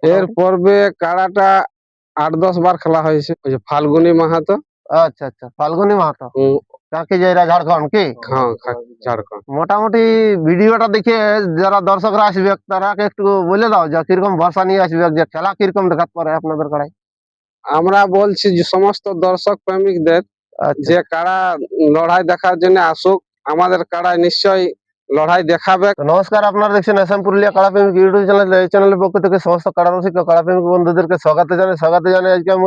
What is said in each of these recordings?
এর পূর্বে কাড়াটা 8-10 বার খেলা হয়েছে, ওই যে ফাল্গুনী মাহাতো। আচ্ছা আচ্ছা, ফাল্গুনী মাহাতো, উম, কাকে যাইরা ঝাড়খণ্ড কি? হ্যাঁ, ঝাড়খণ্ড। মোটামুটি ভিডিওটা দেখে যারা দর্শকরা আসবে তারাকে একটু বলে দাও যে কিরকম ভরসা নিয়ে আসবে, যে খেলা কিরকম দেখাতে পারে আপনাদের কাড়াই। আমরা বলছি যে সমস্ত দর্শক প্রেমিকদের আচ্ছা, যে কাড়া লড়াই দেখার জন্য আসুক, আমাদের কাড়ায় নিশ্চয়ই লড়াই দেখাবে। তো নমস্কার, আপনারা দেখছেন আসাম পুরুলিয়া কাড়াপ্রেমিক ইউটিউব চ্যানেল। এই চ্যানেলের পক্ষ থেকে সমস্ত কাড়ারসিক ও কাড়াপ্রেমিক বন্ধুদেরকে স্বাগত জানাই। আজকে আমি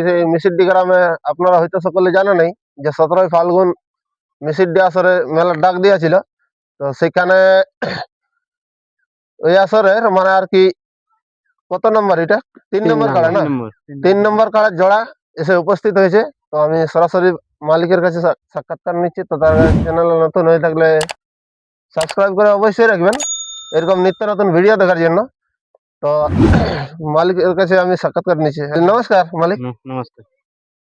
সেই মিসিড্ডি গ্রামে, আপনারা হয়তো সকলে জানেনই যে 17ই ফাল্গুন মিসিড্ডি আসরে মেলার ডাক দিয়েছিল। তো সেখানে ওই আসরের মানে আর কি কত নম্বর, এটা 3 নম্বর কাড়া না? 3 নম্বর কাড়ার জোড়া এসে উপস্থিত হয়েছে। তো আমি সরাসরি মালিকের কাছে সাক্ষাৎকার নিচ্ছি। তো তার চ্যানেলে নতুন হয়ে থাকলে সাবস্ক্রাইব করে অবশ্যই রাখবেন এরকম নিত্য নতুন ভিডিও দেখার জন্য। তো মালিকের কাছে আমি সাক্ষাৎকার নিচ্ছি। নমস্কার মালিক। নমস্কার।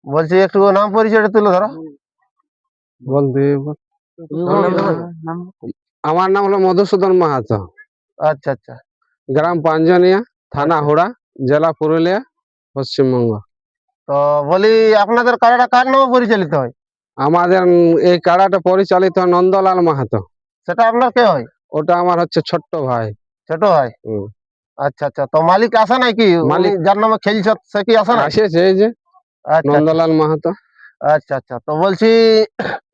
বলছি একটু নাম পরিচয়টা তুলে ধরো। বলতে আমার নাম হলো মধুসূদন মাহাতো, আচ্ছা আচ্ছা, গ্রাম পাঞ্জনিয়া, থানা আচ্ছা। হুড়া, জেলা পুরুলিয়া, পশ্চিমবঙ্গ। তো বলি আপনাদের কাড়াটা কার নামে পরিচালিত হয়? আমাদের এই কাড়াটা পরিচালিত হয় নন্দলাল মাহাতো। সেটা আপনার কে হয়? ওটা আমার হচ্ছে ছোট্ট ভাই। ছোট ভাই। হুম। আচ্ছা আচ্ছা, তো মালিক আসে নাকি? উনি মালিক যার নামে খেলছ সে কি আসে নাই? আসেছে, এই যে আচ্ছা আচ্ছা নন্দলাল মাহাতো, আচ্ছা আচ্ছা, তো বলছি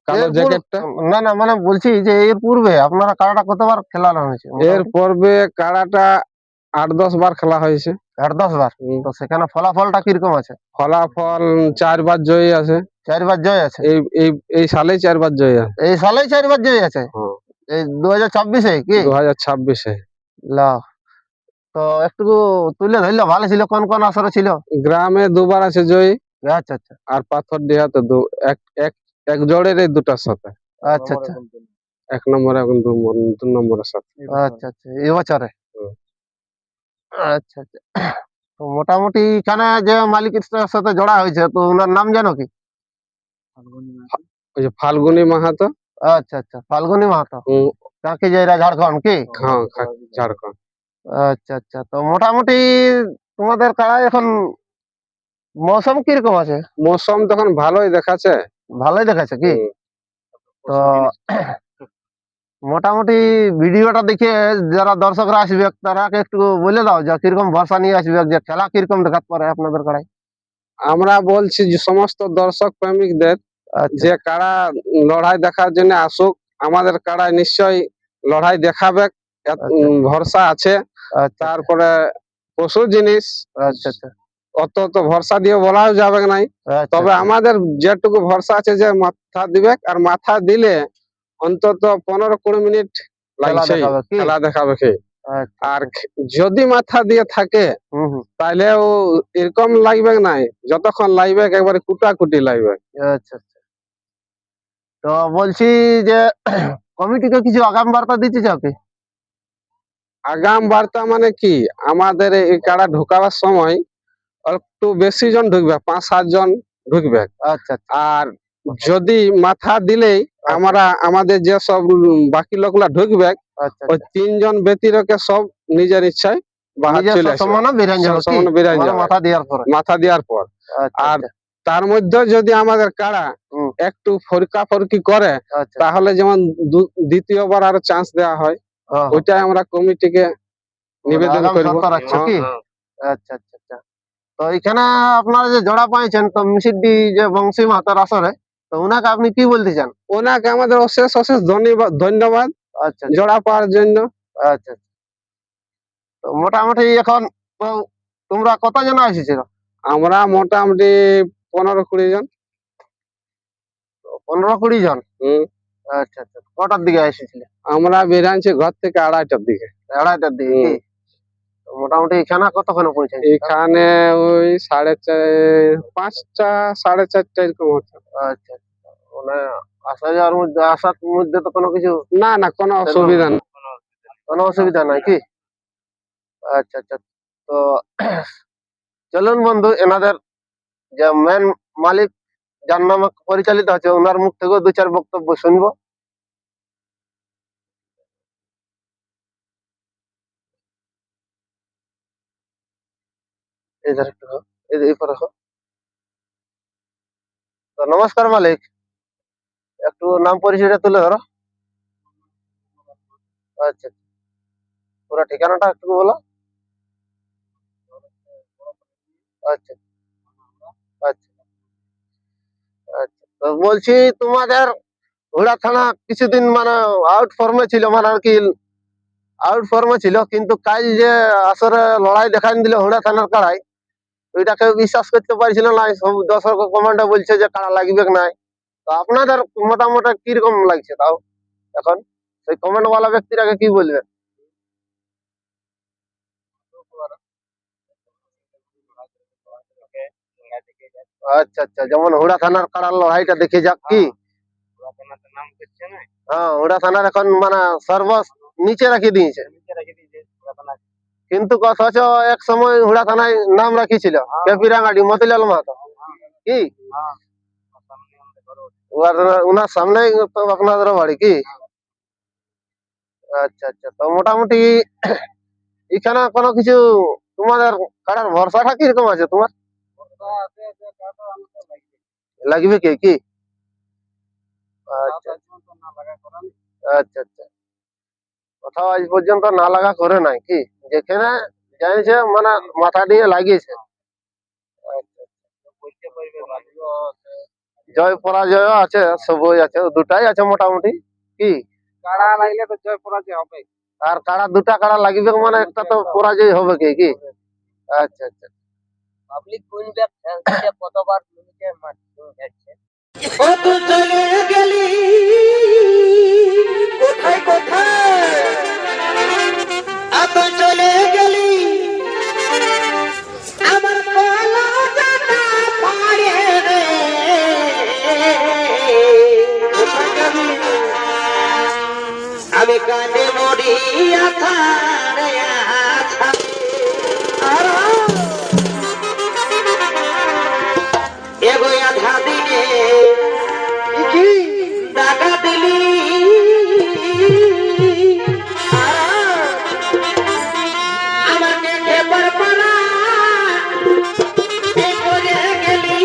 কালো এর জ্যাকেটটা। না না, মানে বলছি যে এর পূর্বে আপনারা কাড়াটা কতবার খেলানো হয়েছে এর মোটামুটি? পূর্বে কাড়াটা 8-10 বার খেলা হয়েছে। 8-10 বার। হুম। তো সেখানে ফলাফলটা কিরকম আছে? ফলাফল 4 বার জয়ী আছে। 4 বার জয় আছে। এই এই এই সালেই 4 বার জয়ী আছে। এই সালেই 4 বার জয় আছে? হ্যাঁ, এই 2026-এ কি? 2026-এ। লাও, তো একটু তুলে ধরলে ভালো ছিল, কোন কোন আসরে ছিল? গ্রামে 2 বার আছে জয়ী, আচ্ছা আচ্ছা আর পাথর ডিহাতে এক এক এক জোড়ের এই দুটার সাথে। আচ্ছা আচ্ছা 1 নম্বর এবং 2 নম্বরের সাথে। আচ্ছা আচ্ছা, এবছরে। হুম। আচ্ছা আচ্ছা, তো মোটামুটি এখানে যে মালিকের সাথে জড়া হয়েছে, তো ওনার নাম জানো কি? ওই যে ফাল্গুনী মাহাতো। আচ্ছা আচ্ছা, ফাল্গুনী মাহাতো, হুম, কাকে যাইরা ঝাড়খণ্ড কি? হ্যাঁ, ঝাড়খণ্ড। আচ্ছা আচ্ছা, তো মোটামুটি তোমাদের কাড়াই এখন মৌসুম কিরকম আছে? মৌসুম তখন ভালোই দেখাচ্ছে। ভালোই দেখাচ্ছে কি? হুম। তো মোটামুটি ভিডিওটা দেখে যারা দর্শকরা আসবে তারাকে একটু বলে দাও যে কিরকম ভরসা নিয়ে আসবে, যে খেলা কিরকম দেখাতে পারে আপনাদের কাড়াই। আমরা বলছি যে সমস্ত দর্শক প্রেমিকদের আচ্ছা যে কাড়া লড়াই দেখার জন্য আসুক, আমাদের কাড়ায় নিশ্চয়ই লড়াই দেখাবে। আচ্ছা ভরসা আছে। আচ্ছা তারপরে পশু জিনিস, আচ্ছা আচ্ছা অত তো ভরসা দিয়ে বলাও যাবে নাই। আচ্ছা তবে আচ্ছা আমাদের যেটুকু ভরসা আছে যে মাথা দিবে, আর মাথা দিলে অন্তত 15-20 মিনিট খেলা লাগছেই দেখাবে কি? খেলা দেখাবে কি। আচ্ছা আর আচ্ছা, যদি মাথা দিয়ে থাকে হুম হুম, তাহলে ও এরকম লাগবে নাই, যতক্ষণ লাগবে একবারে কুটাকুটি লাগবে। আচ্ছা আচ্ছা, তো বলছি যে কমিটিকে কিছু আগাম বার্তা দিতে চাও কি? আগাম বার্তা মানে কি, আমাদের এই কাড়া ঢোকাবার সময় একটু বেশি জন ঢুকবে, 5-7 জন ঢুকবে। আচ্ছা আচ্ছা আর যদি মাথা দিলেই আমরা আমাদের যে সব বাকি লোকগুলা ঢুকবে, আচ্ছা ওই আচ্ছা, 3 জন ব্যতিরেকে সব নিজের ইচ্ছায় বাহার নিজের চলে আসবে। সমানে বেরান যাবে কি? সমানে বেরিয়ে মানে যাবে মাথা দেওয়ার পরে। মাথা দেওয়ার পর। আচ্ছা আর আচ্ছা, তার মধ্যে যদি আমাদের কাড়া হুম, একটু ফরকা ফরকি করে, আচ্ছা তাহলে যেমন দ্বিতীয়বার আরো চান্স দেওয়া হয়। হ্যাঁ হ্যাঁ, ওইটাই আমরা কমিটিকে মানে নিবেদন আগাম করব। শর্ত রাখছো হ্যাঁ, কি? হ্যাঁ। আচ্ছা আচ্ছা আচ্ছা, তো এখানে আপনারা যে জোড়া পাইছেন, তো মিসিডি যে বংশী মাতার আসরে, তো উনাকে আপনি কি বলতে চান? ওনাকে আমাদের অশেষ অশেষ ধন্যবাদ আচ্ছা জোড়া পাওয়ার জন্য। আচ্ছা, তো মোটামুটি এখন তো তোমরা কতজন এসেছিল? আমরা মোটামুটি 15-20 জন। 15-20 জন। হুম। আচ্ছা আচ্ছা, কটার দিকে এসেছিল? আমরা বেরাইছি ঘর থেকে 2:30টার দিকে। 2:30টার দিকে হুম। কি? তো মোটামুটি এখানে কতক্ষণে পৌঁছাইছে? এখানে ওই 5:30 সাড়ে 4 এরকম হচ্ছে। আচ্ছা আচ্ছা, মানে আসা যাওয়ার মধ্যে, আসার মধ্যে তো কোনো কিছু না, না, কোনো অসুবিধা নেই। কোনো অসুবিধা নাই কি? আচ্ছা আচ্ছা, তো চলুন বন্ধু, এনাদের যে মেন মালিক যার নামে পরিচালিত আছে ওনার মুখ থেকেও 2-4 বক্তব্য শুনবো। इधर একটু হোক, এই পারে হোক। তো নমস্কার মালিক, একটু নাম পরিচয়টা তুলে ধরো। আচ্ছা, পুরো ঠিকানাটা একটু বলো। আচ্ছা, আচ্ছা, আচ্ছা। তো বলছি তোমাদের ঘোড়া থানা কিছুদিন মানে আউট ফর্মে ছিল, মানে আর কি আউট ফর্মে ছিল, কিন্তু কাল যে আসরে লড়াই দেখান দিল হুড়া থানার কাড়াই, ওইটা কেউ বিশ্বাস করতে পারছিল না। সব দর্শক কমান্ডে বলছে যে কাড়া লাগবে কি নাই। তো আপনাদের মোটামুটি কিরকম লাগছে তাও এখন, সেই কমেন্ট ওয়ালা ব্যক্তিটাকে কি বলবেন? আচ্ছা, আচ্ছা, যেমন হুড়া থানার কাড়ার লড়াইটা দেখে যাক কি। হ্যাঁ, হুড়া থানার এখন মানে সর্ব নিচে রাখি দিয়েছে, কিন্তু অথচ এক সময় হুড়া থানায় নাম রাখিছিল কেপি রাঙাডি মতিলাল মাহাতো কি। উনার সামনেই তো আপনাদের বাড়ি কি? আচ্ছা, আচ্ছা। তো মোটামুটি এখানে কোনো কিছু তোমাদের কাড়ার ভরসাটা কিরকম আছে তোমার? লাগবে কে কি? আচ্ছা, আচ্ছা, আচ্ছা। কোথাও আজ পর্যন্ত না লাগা করে নাই কি, যেখানে জানিছে মানে মাথা দিয়ে লাগিয়েছে। আচ্ছা, জয় পরাজয় আছে, সবই আছে, দুটাই আছে মোটামুটি কি। কাড়া লাগলে তো জয় পরাজয় হবে। আর কাড়া দুটা কাড়া লাগবে মানে একটা তো পরাজয় হবে কে কি। আচ্ছা, আচ্ছা। পাবলিক কুইন ব্যাক কতবার মিনিটে মাঠ যাচ্ছে। ও তুই চলে গেলি কোথায় কোথায়, তুই চলে গেলি আমার কলকাতা পাড়ে রে, কোথায় গেলি? আমি কানে মরি আথারে আছা এগো আধা দিনে কি টাকা দিলি আমাকে খেপার পালা করে গেলি।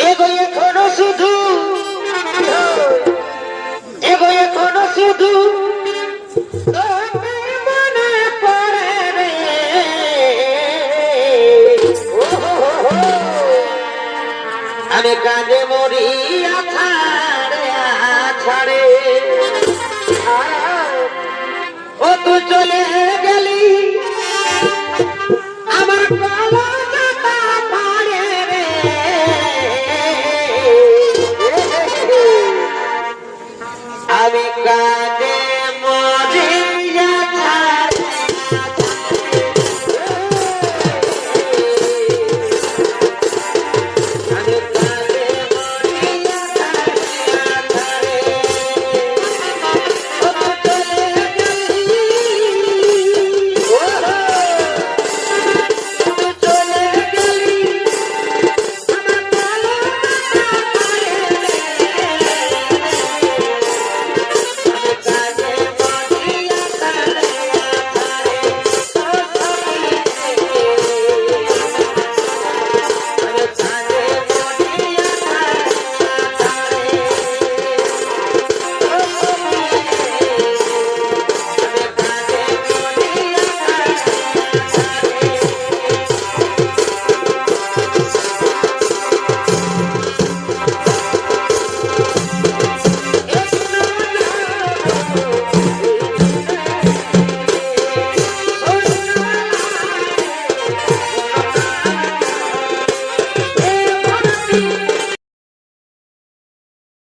এগো এখনো শুধু, এগো এখনো শুধু মনে পড়ে রে, আমি কাজে মরি আছাড়ে আছাড়ে ও তুই চলে